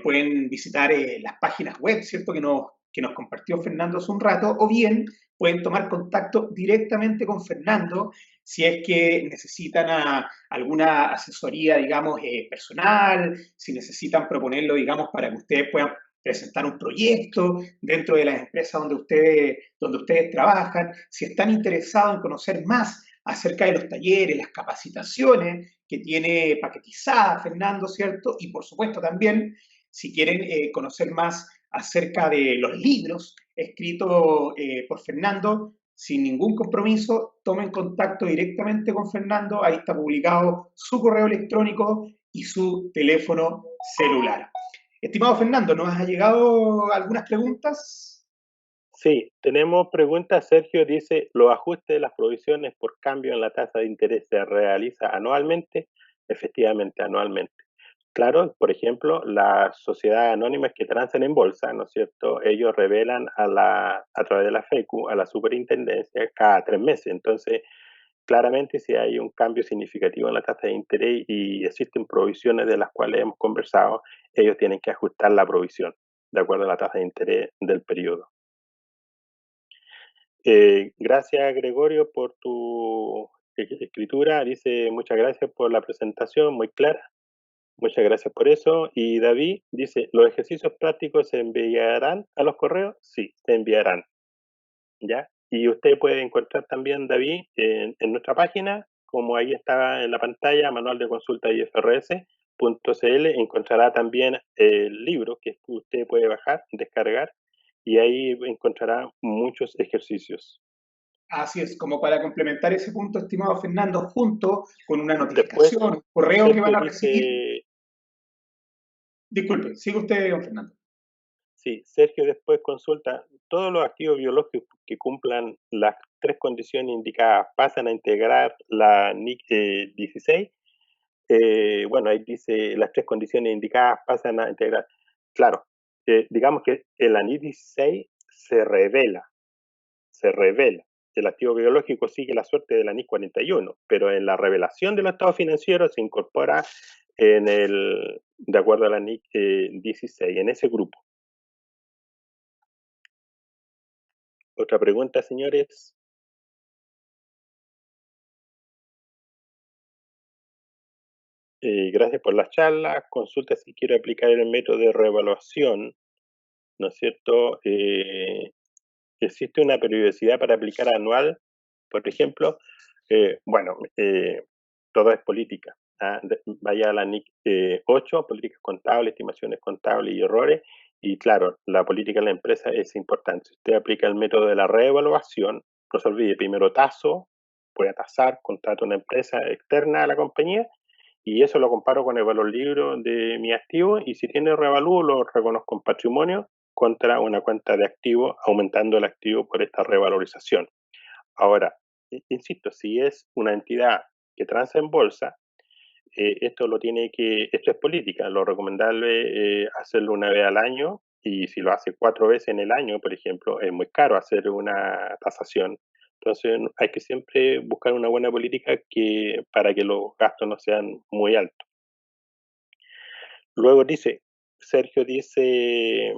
pueden visitar las páginas web, ¿cierto?, que nos compartió Fernando hace un rato, o bien pueden tomar contacto directamente con Fernando si es que necesitan alguna asesoría, digamos, personal, si necesitan proponerlo, digamos, para que ustedes puedan presentar un proyecto dentro de las empresas donde ustedes trabajan, si están interesados en conocer más acerca de los talleres, las capacitaciones que tiene paquetizada Fernando, ¿cierto? Y por supuesto también, si quieren conocer más acerca de los libros escritos por Fernando, sin ningún compromiso, tomen contacto directamente con Fernando, ahí está publicado su correo electrónico y su teléfono celular. Estimado Fernando, ¿nos ha llegado algunas preguntas? Sí, tenemos preguntas. Sergio dice, ¿los ajustes de las provisiones por cambio en la tasa de interés se realiza anualmente? Efectivamente, anualmente. Claro, por ejemplo, las sociedades anónimas que transan en bolsa, ¿no es cierto? Ellos revelan a través de la FECU, a la superintendencia, cada 3 meses. Entonces, claramente, si hay un cambio significativo en la tasa de interés y existen provisiones de las cuales hemos conversado, ellos tienen que ajustar la provisión de acuerdo a la tasa de interés del periodo. Gracias, Gregorio, por tu escritura. Dice, muchas gracias por la presentación, muy clara. Muchas gracias por eso. Y David dice, ¿los ejercicios prácticos se enviarán a los correos? Sí, se enviarán. ¿Ya? Y usted puede encontrar también, David, en nuestra página, como ahí está en la pantalla, manual de consulta ifrs.cl, encontrará también el libro que usted puede bajar, descargar, y ahí encontrará muchos ejercicios. Así es, como para complementar ese punto, estimado Fernando, junto con una Después, notificación, un correo que van Sergio a recibir. dice, Disculpe, sigue usted, don Fernando. sí, Sergio después consulta, todos los activos biológicos que cumplan las 3 condiciones indicadas pasan a integrar la NIC 16. Bueno, ahí dice las 3 condiciones indicadas pasan a integrar. Claro, digamos que el ANI 16 se revela. El activo biológico sigue la suerte del ANI 41, pero en la revelación de los estados financieros se incorpora de acuerdo a la NIC 16, en ese grupo. Otra pregunta, señores. Gracias por la charla. Consulta si quiero aplicar el método de reevaluación, ¿no es cierto? ¿Existe una periodicidad para aplicar anual? Por ejemplo, bueno, todo es política. Vaya a la NIC 8, políticas contables, estimaciones contables y errores. Y claro, la política de la empresa es importante. Si usted aplica el método de la reevaluación, no se olvide, primero taso, voy a tasar, contrato una empresa externa a la compañía y eso lo comparo con el valor libre de mi activo y si tiene revalúo lo reconozco en patrimonio contra una cuenta de activo, aumentando el activo por esta revalorización. Ahora, insisto, si es una entidad que transa en bolsa, esto es política, lo recomendable es hacerlo una vez al año y si lo hace 4 veces en el año, por ejemplo, es muy caro hacer una tasación. Entonces hay que siempre buscar una buena política para que los gastos no sean muy altos. Luego Sergio dice,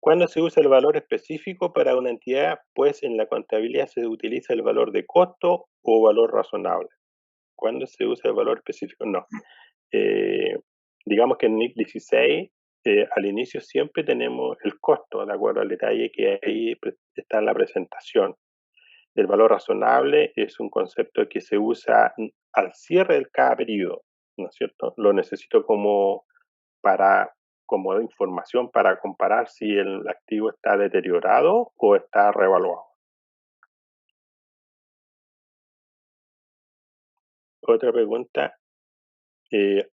¿cuándo se usa el valor específico para una entidad? Pues en la contabilidad se utiliza el valor de costo o valor razonable. ¿Cuándo se usa el valor específico? No. Eh, digamos que en NIC 16, al inicio siempre tenemos el costo, de acuerdo al detalle que ahí está en la presentación. El valor razonable es un concepto que se usa al cierre de cada periodo, ¿no es cierto? Lo necesito como información para comparar si el activo está deteriorado o está revaluado. Otra pregunta,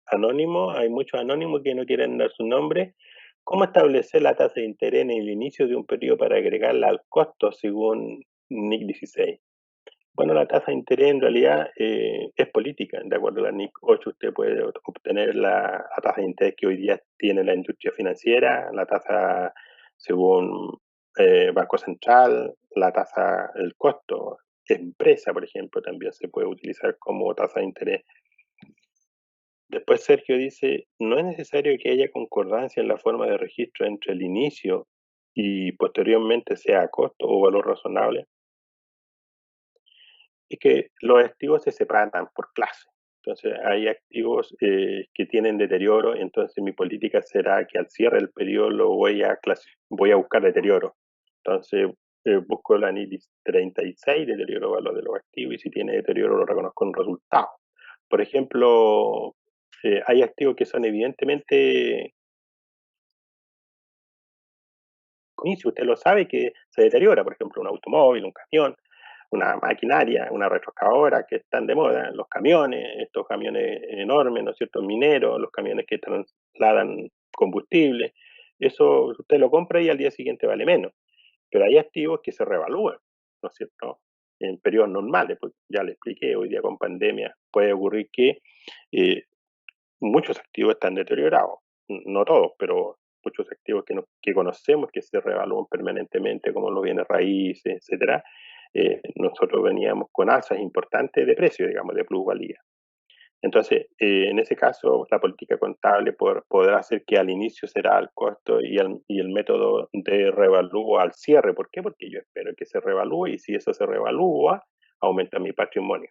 anónimo, hay muchos anónimos que no quieren dar su nombre. ¿Cómo establecer la tasa de interés en el inicio de un periodo para agregarla al costo según NIC 16? Bueno, la tasa de interés en realidad es política. De acuerdo a la NIC 8, usted puede obtener la tasa de interés que hoy día tiene la industria financiera, la tasa según Banco Central, la tasa, el costo empresa, por ejemplo, también se puede utilizar como tasa de interés. Después Sergio dice, ¿no es necesario que haya concordancia en la forma de registro entre el inicio y posteriormente sea a costo o valor razonable? Es que los activos se separan por clase. Entonces, hay activos que tienen deterioro, entonces mi política será que al cierre del periodo voy a buscar deterioro. Entonces, busco la NIDIS 36, deterioro valor de los activos, y si tiene deterioro lo reconozco en resultado. Por ejemplo, hay activos que son evidentemente, si usted lo sabe, que se deteriora, por ejemplo, un automóvil, un camión, una maquinaria, una retroexcavadora que están de moda, los camiones, estos camiones enormes, ¿no es cierto? Mineros, los camiones que trasladan combustible, eso usted lo compra y al día siguiente vale menos. Pero hay activos que se revalúan, ¿no es cierto? En periodos normales, pues ya le expliqué, hoy día con pandemia puede ocurrir que eh, muchos activos están deteriorados, no todos, pero muchos activos que conocemos que se revalúan permanentemente, como los bienes raíces, etcétera, nosotros veníamos con alzas importantes de precio, digamos, de plusvalía. Entonces, en ese caso, la política contable podrá hacer que al inicio será al costo y el método de revalúo al cierre. ¿Por qué? Porque yo espero que se revalúe y si eso se revalúa, aumenta mi patrimonio.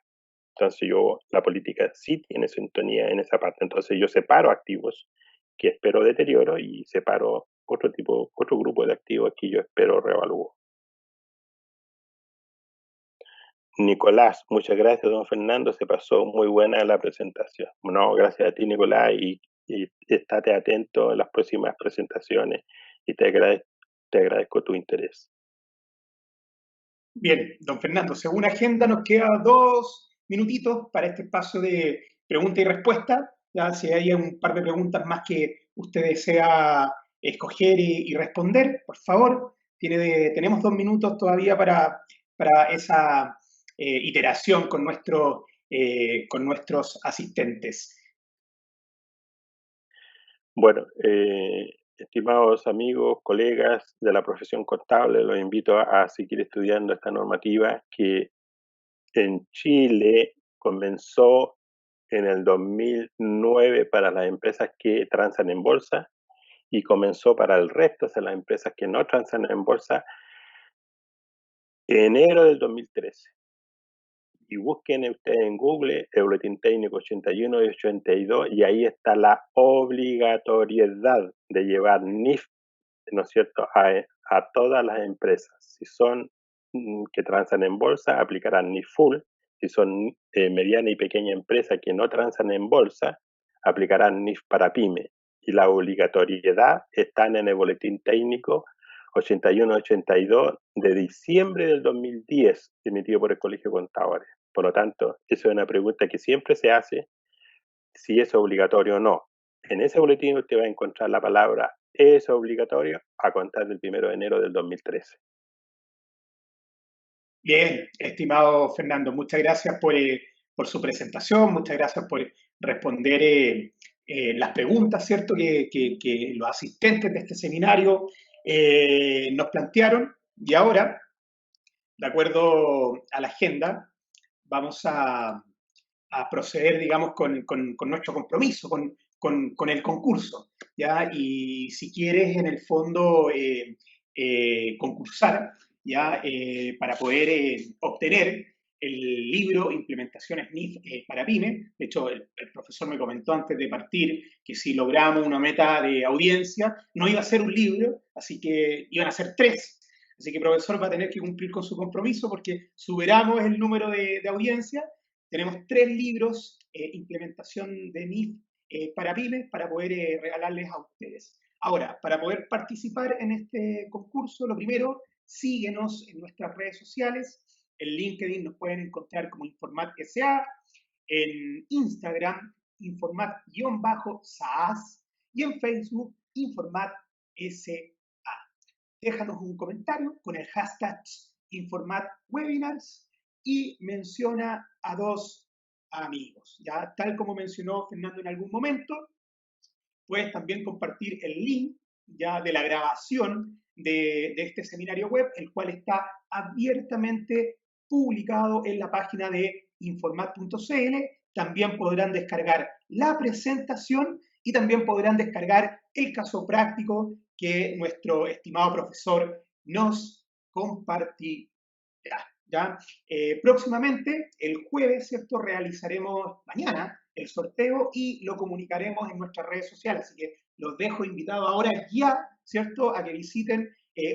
Entonces la política sí tiene sintonía en esa parte. Entonces yo separo activos que espero deterioro y separo otro grupo de activos que yo espero revalúo. Nicolás, muchas gracias, don Fernando. Se pasó muy buena la presentación. No, gracias a ti, Nicolás, y estate atento a las próximas presentaciones y te agradezco tu interés. Bien, don Fernando, según agenda nos queda 2 minutitos para este espacio de pregunta y respuesta. Ya, si hay un par de preguntas más que usted desea escoger y responder, por favor, tenemos 2 minutos todavía para esa iteración con nuestros asistentes. Bueno, estimados amigos, colegas de la profesión contable, los invito a seguir estudiando esta normativa que en Chile comenzó en el 2009 para las empresas que transan en bolsa y comenzó para el resto de las empresas que no transan en bolsa enero del 2013. Y busquen ustedes en Google el boletín técnico 81 y 82 y ahí está la obligatoriedad de llevar NIF, ¿no es cierto?, a todas las empresas. Si son que transan en bolsa, aplicarán NIF full. Si son mediana y pequeña empresa que no transan en bolsa, aplicarán NIF para pyme. Y la obligatoriedad está en el boletín técnico 81-82 de diciembre del 2010, emitido por el Colegio de Contadores. Por lo tanto, eso es una pregunta que siempre se hace, si es obligatorio o no. En ese boletín usted va a encontrar la palabra "es obligatorio" a contar del 1 de enero del 2013. Bien, estimado Fernando, muchas gracias por su presentación, muchas gracias por responder las preguntas, ¿cierto?, que los asistentes de este seminario nos plantearon. Y ahora, de acuerdo a la agenda, vamos a proceder, digamos, con nuestro compromiso, con el concurso, ¿ya? Y si quieres, en el fondo, concursar, ¿ya? Para poder obtener el libro Implementaciones NIF para PYME. De hecho, el profesor me comentó antes de partir que si logramos una meta de audiencia, no iba a ser un libro, así que iban a ser 3. Así que el profesor va a tener que cumplir con su compromiso porque superamos el número de audiencia. Tenemos 3 libros, implementación de NIF para pymes, para poder regalarles a ustedes. Ahora, para poder participar en este concurso, lo primero, síguenos en nuestras redes sociales. En LinkedIn nos pueden encontrar como Informat SA, en Instagram, Informat-SaaS, y en Facebook, Informat SA. Déjanos un comentario con el hashtag InformatWebinars y menciona a 2 amigos. Ya, tal como mencionó Fernando en algún momento, puedes también compartir el link ya de la grabación de este seminario web, el cual está abiertamente publicado en la página de informat.cl. También podrán descargar la presentación y también podrán descargar el caso práctico que nuestro estimado profesor nos compartirá. ¿Ya? Próximamente, el jueves, ¿cierto?, realizaremos mañana el sorteo y lo comunicaremos en nuestras redes sociales. Así que los dejo invitados ahora ya, ¿cierto?, a que visiten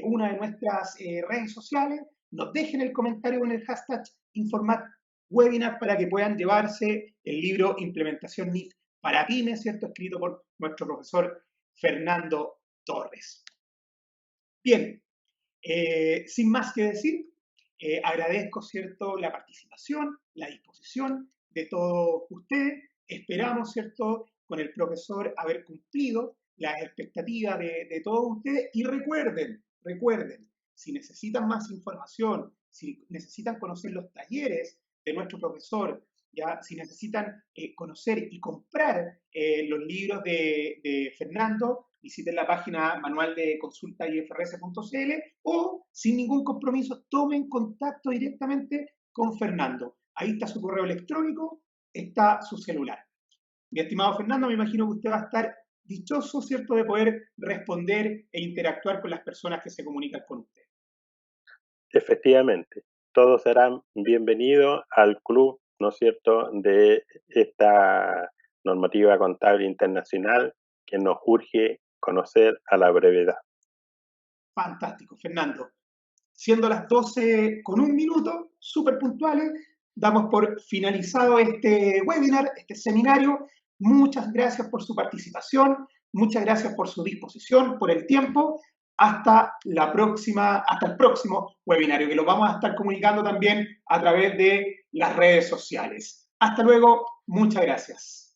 una de nuestras redes sociales, nos dejen el comentario con el hashtag InformatWebinar para que puedan llevarse el libro Implementación NIF para pymes, ¿cierto?, escrito por nuestro profesor Fernando Torres. Bien, sin más que decir, agradezco, ¿cierto?, la participación, la disposición de todos ustedes. Esperamos, ¿cierto?, con el profesor haber cumplido las expectativas de todos ustedes. Y recuerden, si necesitan más información, si necesitan conocer los talleres de nuestro profesor, ya, si necesitan conocer y comprar los libros de Fernando, visiten la página manual de consulta ifrs.cl o sin ningún compromiso tomen contacto directamente con Fernando. Ahí está su correo electrónico, está su celular. Mi estimado Fernando, me imagino que usted va a estar dichoso, ¿cierto?, de poder responder e interactuar con las personas que se comunican con usted. Efectivamente, todos serán bienvenidos al club, ¿no es cierto?, de esta normativa contable internacional que nos urge conocer a la brevedad. Fantástico, Fernando. Siendo las 12:01, súper puntuales, damos por finalizado este webinar, este seminario. Muchas gracias por su participación, muchas gracias por su disposición, por el tiempo. Hasta el próximo webinario, que lo vamos a estar comunicando también a través de las redes sociales. Hasta luego, muchas gracias.